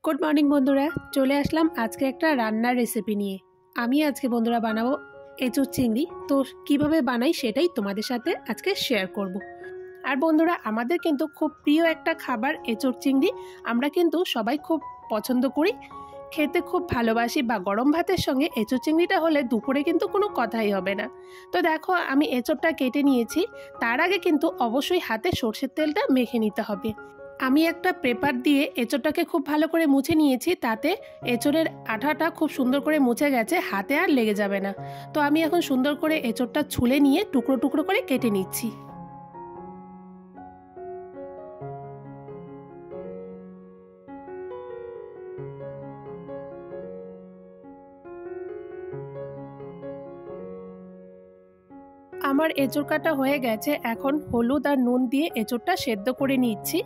Good morning बंधुरा चले आसलाम आज के एक रान्नार रेसिपि निये। आमी आज के बंधुरा बानाबो एचोर चिंगड़ी। तो किभाबे बानाई सेटाई तोमादेर साथे आज के शेयर करब। और बंधुरा आमादेर किन्तु खूब प्रिय एक खाबार एचोर चिंगड़ी। आमरा किन्तु सबाई खूब पछंद करी, खेते खूब भालोबासी बा गरम भातेर संगे एचोर चिंगड़ीटा होले दुपुरे किन्तु कोनो कथाई होबे ना। तो देखो आमी एचोरटा केटे नियेछि, तार आगे किन्तु अवश्यई हाथे सर्षेर तेलटा मेखे निते होबे। आमी एक पेपार दिए एचोरटाके खूब भालो करे मुछे नियेछि, ताते एचोरेर आठाटा खूब सुंदर करे मुछे गेछे, हाथे आर लेगे जाबे ना। तो आमी एखन सुंदर करे एचोरटा छुले निये टुकरो टुकरो करे केटे निচ্ছি। आमार एचोर काटा हये गेछे, एखन हलुद आर नुन दिए एचोरटा सेদ্ধ करे निচ্ছি।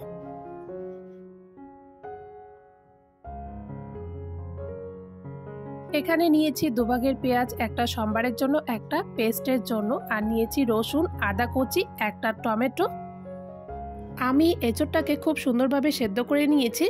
एखाने निয়েছি দুভাগের পেঁয়াজ, একটা সম্বারের জন্য, একটা পেস্টের জন্য, আর নিয়েছি রসুন, আদা কুচি, একটা টমেটো। আমি এঁচোড়টাকে খুব সুন্দরভাবে সেদ্ধ করে নিয়েছি,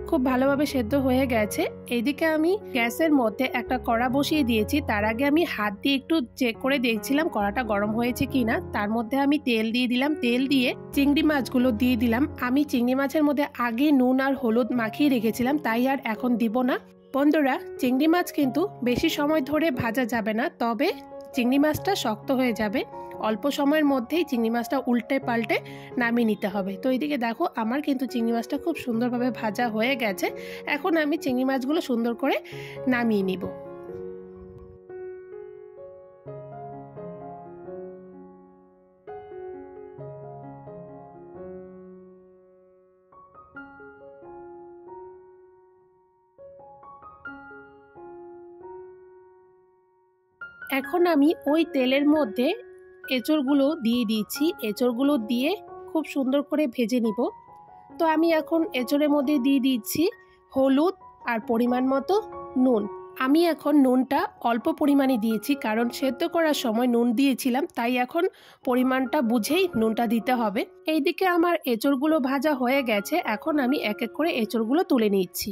খুব ভালোভাবে সেদ্ধ হয়ে গেছে। এইদিকে আমি গ্যাসের মধ্যে একটা কড়া বসিয়ে দিয়েছি। তার আগে আমি হাত দিয়ে একটু চেক করে দেখছিলাম কড়াটা গরম হয়েছে কিনা। তার মধ্যে আমি তেল দিয়ে দিলাম, তেল দিয়ে চিংড়ি মাছগুলো দিয়ে দিলাম। আমি চিংড়ি মাছের মধ্যে আগে নুন আর হলুদ মাখিয়ে রেখেছিলাম, তাই আর এখন দিব না। বন্ধুরা, চিংড়ি মাছ কিন্তু বেশি সময় ধরে ভাজা যাবে না, তবে চিংড়ি মাছটা শক্ত হয়ে যাবে। অল্প সময়ের মধ্যেই চিংড়ি মাছটা উল্টে পাল্টে নামিয়ে নিতে হবে। তো এইদিকে দেখো আমার কিন্তু চিংড়ি মাছটা খুব সুন্দরভাবে ভাজা হয়ে গেছে। এখন আমি চিংড়ি মাছগুলো সুন্দর করে নামিয়ে নিব। এখন আমি ওই তেলের মধ্যে এঁচোড়গুলো দিয়ে দিচ্ছি। এঁচোড়গুলো দিয়ে খুব সুন্দর করে ভেজে নিব। তো আমি এখন এঁচোড়ের মধ্যে দিয়ে দিচ্ছি হলুদ আর পরিমাণ মতো নুন। আমি এখন নুনটা অল্প পরিমাণে দিয়েছি, কারণ সেদ্ধ করার সময় নুন দিয়েছিলাম, তাই এখন পরিমাণটা বুঝেই নুনটা দিতে হবে। এইদিকে আমার এঁচোড়গুলো ভাজা হয়ে গেছে। এখন আমি এক এক করে এঁচোড়গুলো তুলে নিচ্ছি।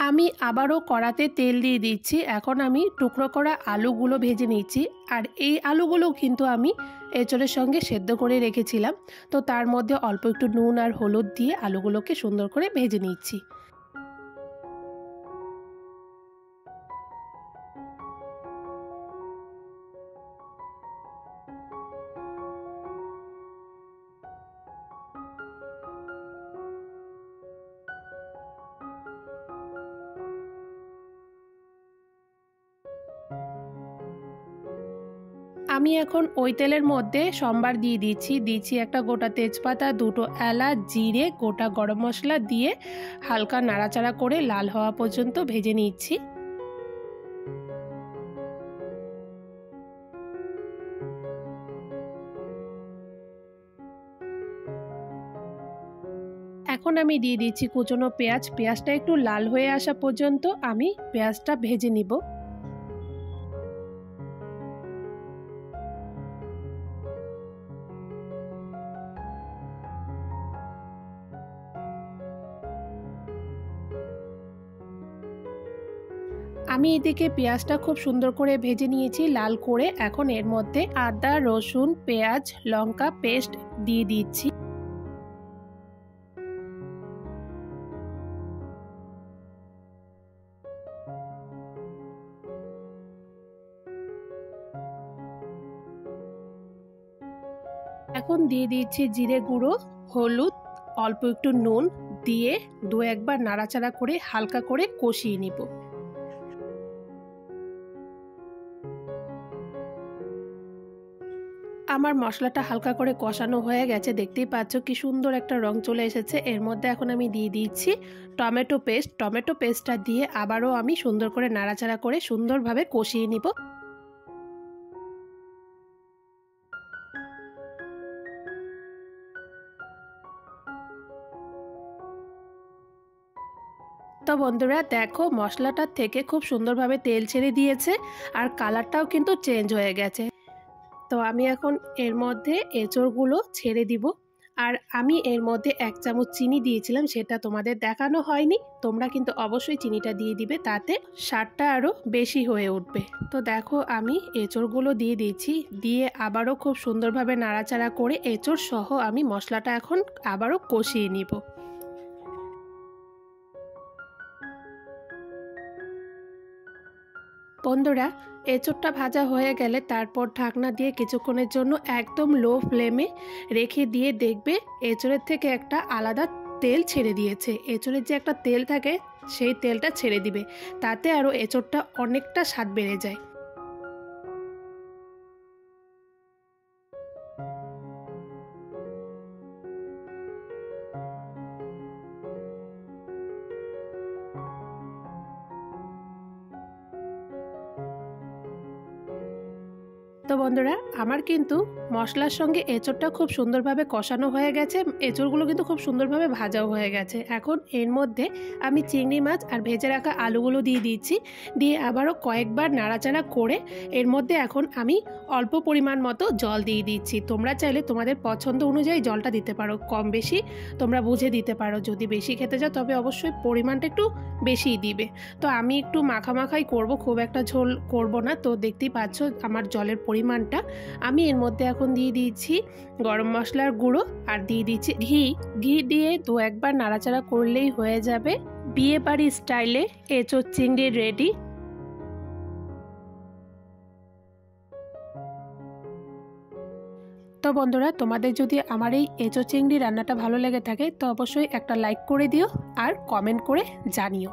আমি আবারও কড়াতে তেল দিয়ে দিচ্ছি। এখন আমি টুকরো করা আলুগুলো ভেজে নিচ্ছি। আর এই আলুগুলো কিন্তু আমি এঁচোড়ের সঙ্গে সেদ্ধ করে রেখেছিলাম। তো তার মধ্যে অল্প একটু নুন আর হলুদ দিয়ে আলুগুলোকে সুন্দর করে ভেজে নিচ্ছি। আমি এখন ওই তেলের মধ্যে সম্বার দিয়ে দিচ্ছি একটা গোটা তেজপাতা, দুটো এলাচ, জিরে, গোটা গরম মশলা দিয়ে হালকা নাড়াচাড়া করে লাল হওয়া পর্যন্ত ভেজে নিচ্ছি। এখন আমি দিয়ে দিচ্ছি কুচনো পেঁয়াজ। পেঁয়াজটা একটু লাল হয়ে আসা পর্যন্ত আমি পেঁয়াজটা ভেজে নিব। আমি এদিকে পেঁয়াজটা খুব সুন্দর করে ভেজে নিয়েছি লাল করে। এখন এর মধ্যে আদা, রসুন, পেঁয়াজ, লঙ্কা পেস্ট দিয়ে দিচ্ছি। এখন দিয়ে দিচ্ছি জিরে গুঁড়ো, হলুদ, অল্প একটু নুন দিয়ে দু একবার নাড়াচাড়া করে হালকা করে কষিয়ে নিব। আমার মশলাটা হালকা করে কষানো হয়ে গেছে, দেখতেই পাচ্ছ কি সুন্দর একটা রং চলে এসেছে। এর মধ্যে এখন আমি দিয়ে দিচ্ছি টমেটো পেস্ট। টমেটো পেস্টটা দিয়ে আবারও আমি সুন্দর করে নাড়াচাড়া করে সুন্দরভাবে কষিয়ে নিব। তো বন্ধুরা দেখো মশলাটার থেকে খুব সুন্দরভাবে তেল ছেড়ে দিয়েছে আর কালারটাও কিন্তু চেঞ্জ হয়ে গেছে। তো আমি এখন এর মধ্যে এঁচোড়গুলো ছেড়ে দিব। আর আমি এর মধ্যে 1 চামচ চিনি দিয়েছিলাম, সেটা তোমাদের দেখানো হয়নি। তোমরা কিন্তু অবশ্যই চিনিটা দিয়ে দিবে, তাতে স্বাদটা আরও বেশি হয়ে উঠবে। তো দেখো আমি এঁচড়গুলো দিয়ে দিয়েছি, দিয়ে আবারও খুব সুন্দরভাবে নাড়াচাড়া করে এঁচড় সহ আমি মশলাটা এখন আবারও কষিয়ে নিব। বন্ধুরা, এঁচড়টা ভাজা হয়ে গেলে তারপর ঢাকনা দিয়ে কিছুক্ষণের জন্য একদম লো ফ্লেমে রেখে দিয়ে দেখবে এঁচড়ের থেকে একটা আলাদা তেল ছেড়ে দিয়েছে। এঁচড়ের যে একটা তেল থাকে সেই তেলটা ছেড়ে দিবে, তাতে আরও এঁচড়টা অনেকটা স্বাদ বেড়ে যায়। তো বন্ধুরা, আমার কিন্তু মশলার সঙ্গে এঁচড়টা খুব সুন্দরভাবে কষানো হয়ে গেছে, এঁচড়গুলো কিন্তু খুব সুন্দরভাবে ভাজাও হয়ে গেছে। এখন এর মধ্যে আমি চিংড়ি মাছ আর ভেজে রাখা আলুগুলো দিয়ে দিচ্ছি, দিয়ে আবারও কয়েকবার নাড়াচাড়া করে এর মধ্যে এখন আমি অল্প পরিমাণ মতো জল দিয়ে দিচ্ছি। তোমরা চাইলে তোমাদের পছন্দ অনুযায়ী জলটা দিতে পারো, কম বেশি তোমরা বুঝে দিতে পারো। যদি বেশি খেতে চাও তবে অবশ্যই পরিমাণটা একটু বেশিই দিবে। তো আমি একটু মাখামাখাই করব, খুব একটা ঝোল করব না। তো দেখতেই পাচ্ছ আমার জলের পরিমাণটা। আমি এর মধ্যে এখন দিয়ে দিচ্ছি গরম মশলার গুঁড়ো আর দিয়ে দিচ্ছি ঘি দিয়ে 2-1 বার নাড়াচাড়া করলেই হয়ে যাবে বিয়ে বাড়ি স্টাইলে এঁচড় চিংড়ি রেডি। তো বন্ধুরা, তোমাদের যদি আমার এই এঁচড় চিংড়ি রান্নাটা ভালো লেগে থাকে তো অবশ্যই একটা লাইক করে দিও আর কমেন্ট করে জানিও।